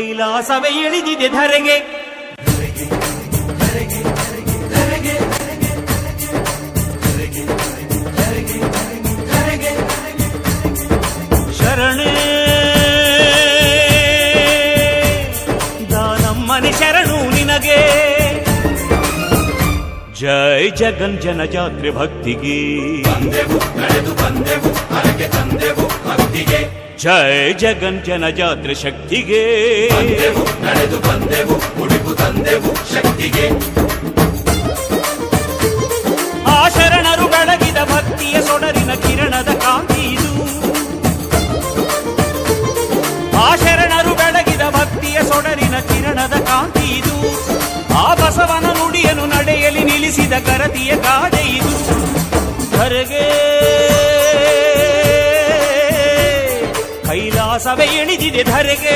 ಕೈಲಾಸವೇ ಇಳಿದಿದೆ ಧರೆಗೆ. ಶರಣೇ ದಾನಮ್ಮನೆ ಶರಣು ನಿನಗೆ. ಜೈ ಜಗನ್ ಜನಜಾತ್ರೆ ಭಕ್ತಿಗೆ ತಂದೆವು ನಡೆದು ಬಂದೆವು ಹರಕೆ ತಂದೆವು ಭಕ್ತಿಗೆ. ಜೈ ಜಗನ್ ಜನಜಾತ್ರೆ ಶಕ್ತಿಗೆ ತಂದೆವು ನಡೆದು ಬಂದೆವು ಉಡುಪು ತಂದೆವು ಶಕ್ತಿಗೆ. ಆ ಶರಣರು ಬೆಳಗಿದ ಭಕ್ತಿಯ ಸೊಡರಿನ ಕಿರಣದ ಕಾಂತಿ ಇದು. ಆ ಶರಣರು ಬೆಳಗಿದ ಭಕ್ತಿಯ ಸೊಡರಿನ ಕಿರಣದ ಕಾಂತಿ ಇದು. ಆ ಬಸವನ ನುಡಿಯನ್ನು ನಡೆಯಲಿ ನಿಲ್ಲಿಸಿದ ಕರತಿಯ ಗಾದೆ ಇದು. ಧರೆಗೆ ಕೈಲಾಸವೇ ಇಳಿದಿದೆ ಧರೆಗೆ.